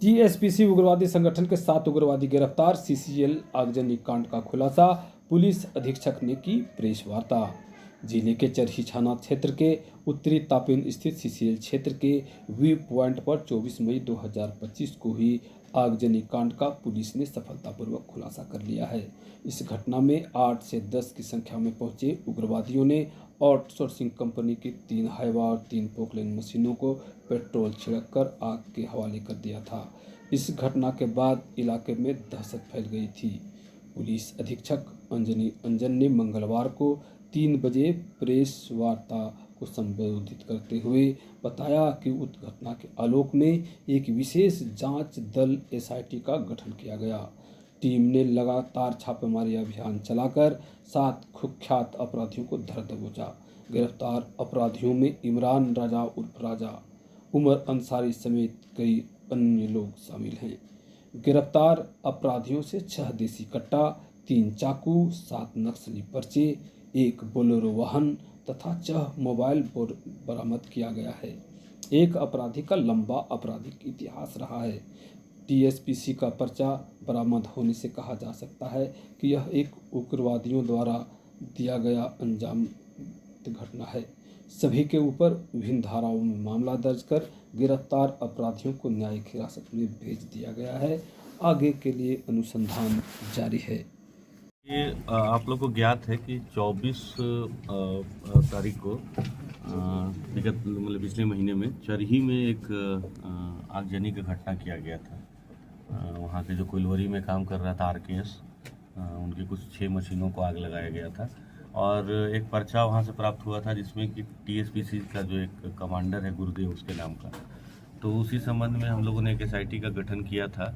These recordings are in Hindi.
टीएसपीसी उग्रवादी संगठन के 7 उग्रवादी गिरफ्तार। सीसीएल आगजनी कांड का खुलासा, पुलिस अधीक्षक ने की प्रेस वार्ता। जिले के चरही थाना क्षेत्र के उत्तरी तापिन स्थित सीसीएल क्षेत्र के व्यू पॉइंट पर 24 मई 2025 को ही आगजनी कांड का पुलिस ने सफलतापूर्वक खुलासा कर लिया है। इस घटना में 8 से 10 की संख्या में पहुंचे उग्रवादियों ने आउटसोर्सिंग कंपनी की 3 हाइवा और 3 पोकलैंड मशीनों को पेट्रोल छिड़ककर आग के हवाले कर दिया था। इस घटना के बाद इलाके में दहशत फैल गई थी। पुलिस अधीक्षक अंजनी अंजन ने मंगलवार को 3 बजे प्रेस वार्ता को संबोधित करते हुए बताया कि उस घटना के आलोक में एक विशेष जांच दल एसआईटी का गठन किया गया। टीम ने लगातार छापेमारी अभियान चलाकर 7 कुख्यात अपराधियों को धर दबोचा। गिरफ्तार अपराधियों में इमरान राजा उर्फ राजा, उमर अंसारी समेत कई अन्य लोग शामिल हैं। गिरफ्तार अपराधियों से 6 देसी कट्टा, 3 चाकू, 7 नक्सली पर्चे, 1 बोलेरो वाहन तथा 6 मोबाइल बरामद किया गया है। एक अपराधी का लंबा आपराधिक इतिहास रहा है। टीएसपीसी का पर्चा बरामद होने से कहा जा सकता है कि यह एक उग्रवादियों द्वारा दिया गया अंजाम घटना है। सभी के ऊपर विभिन्न धाराओं में मामला दर्ज कर गिरफ्तार अपराधियों को न्यायिक हिरासत में भेज दिया गया है। आगे के लिए अनुसंधान जारी है। ये आप लोग को ज्ञात है कि 24 तारीख को मतलब पिछले महीने में चरही में एक आगजनी का घटना किया गया था। वहाँ के जो कोइलवरी में काम कर रहा था आरकेएस, उनकी कुछ 6 मशीनों को आग लगाया गया था और एक पर्चा वहाँ से प्राप्त हुआ था जिसमें कि टीएसपीसी का जो एक कमांडर है गुरुदेव उसके नाम का। तो उसी संबंध में हम लोगों ने एक एसआईटी का गठन किया था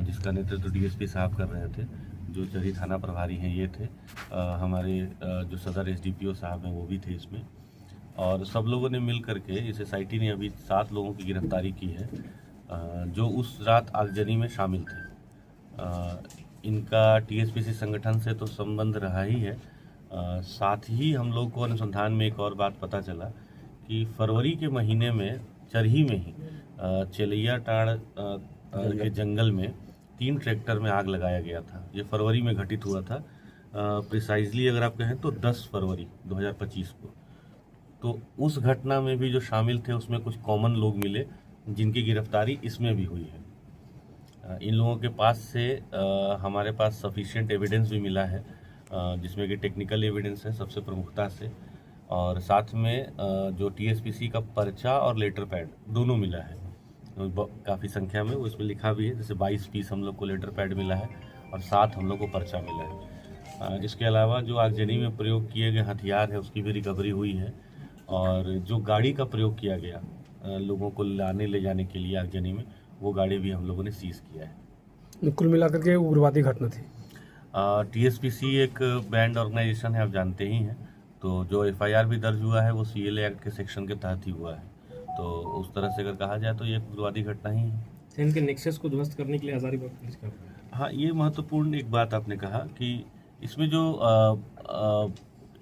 जिसका नेतृत्व डीएसपी साहब कर रहे थे। जो चरही थाना प्रभारी हैं ये थे, हमारे जो सदर एसडीपीओ साहब हैं वो भी थे इसमें, और सब लोगों ने मिल करके इस एसआईटी ने अभी 7 लोगों की गिरफ्तारी की है जो उस रात आगजनी में शामिल थे। इनका टीएसपीसी संगठन से तो संबंध रहा ही है। साथ ही हम लोग को अनुसंधान में एक और बात पता चला कि फरवरी के महीने में चरही में ही चेलैया टाड़ के जंगल में 3 ट्रैक्टर में आग लगाया गया था। ये फरवरी में घटित हुआ था। प्रिसाइजली अगर आप कहें तो 10 फरवरी 2025 को। तो उस घटना में भी जो शामिल थे उसमें कुछ कॉमन लोग मिले जिनकी गिरफ्तारी इसमें भी हुई है। इन लोगों के पास से हमारे पास सफिशिएंट एविडेंस भी मिला है जिसमें कि टेक्निकल एविडेंस है सबसे प्रमुखता से, और साथ में जो टीएसपीसी का पर्चा और लेटर पैड दोनों मिला है काफ़ी संख्या में। वो इसमें लिखा भी है, जैसे 22 पीस हम लोग को लेटर पैड मिला है और 7 हम लोग को पर्चा मिला है। इसके अलावा जो आगजनी में प्रयोग किए गए हथियार है उसकी भी रिकवरी हुई है, और जो गाड़ी का प्रयोग किया गया लोगों को लाने ले जाने के लिए आगजनी में, वो गाड़ी भी हम लोगों ने सीज किया है। कुल मिलाकर के उग्रवादी घटना थी। टीएसपीसी एक बैंड ऑर्गेनाइजेशन है, आप जानते ही हैं। तो जो एफआईआर भी दर्ज हुआ है वो सीएलए एक्ट के सेक्शन के तहत ही हुआ है। तो उस तरह से अगर कहा जाए तो ये उग्रवादी घटना ही है। इनके नेक्सस को ध्वस्त करने के लिए हजारीबाग पुलिस का। हाँ, ये महत्वपूर्ण एक बात आपने कहा कि इसमें जो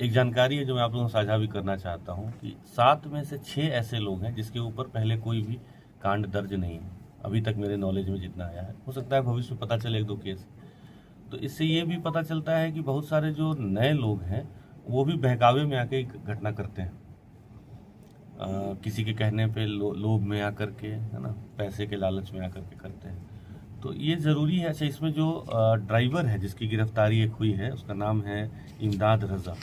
एक जानकारी है जो मैं आप लोगों को साझा भी करना चाहता हूँ कि 7 में से 6 ऐसे लोग हैं जिसके ऊपर पहले कोई भी कांड दर्ज नहीं है अभी तक मेरे नॉलेज में जितना आया है। हो सकता है भविष्य में पता चले 1-2 केस। तो इससे ये भी पता चलता है कि बहुत सारे जो नए लोग हैं वो भी बहकावे में आके घटना करते हैं। किसी के कहने पे लोभ में आकर के, है ना, पैसे के लालच में आकर के करते हैं। तो ये ज़रूरी है। अच्छा, इसमें जो ड्राइवर है जिसकी गिरफ्तारी एक हुई है उसका नाम है इमदाद रज़ा,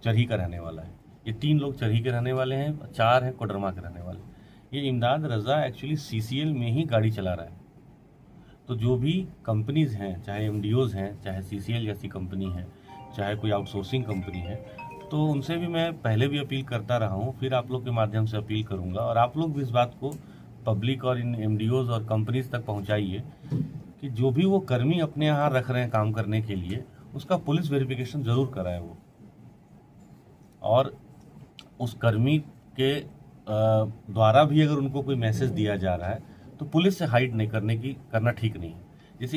चरही का रहने वाला है। ये 3 लोग चरही के रहने वाले हैं, 4 हैं कोडरमा के रहने वाले। ये इमदाद रज़ा एक्चुअली सीसीएल में ही गाड़ी चला रहा है। तो जो भी कंपनीज़ हैं, चाहे एमडीओज़ हैं, चाहे सीसीएल जैसी कंपनी है, चाहे कोई आउटसोर्सिंग कंपनी है, तो उनसे भी मैं पहले भी अपील करता रहा हूँ, फिर आप लोग के माध्यम से अपील करूँगा, और आप लोग भी इस बात को पब्लिक और इन एमडीओज़ और कंपनीज़ तक पहुँचाइए कि जो भी वो कर्मी अपने यहाँ रख रहे हैं काम करने के लिए, उसका पुलिस वेरिफिकेशन ज़रूर कराए वो, और उस कर्मी के द्वारा भी अगर उनको कोई मैसेज दिया जा रहा है तो पुलिस से हाइड नहीं करना ठीक नहीं है।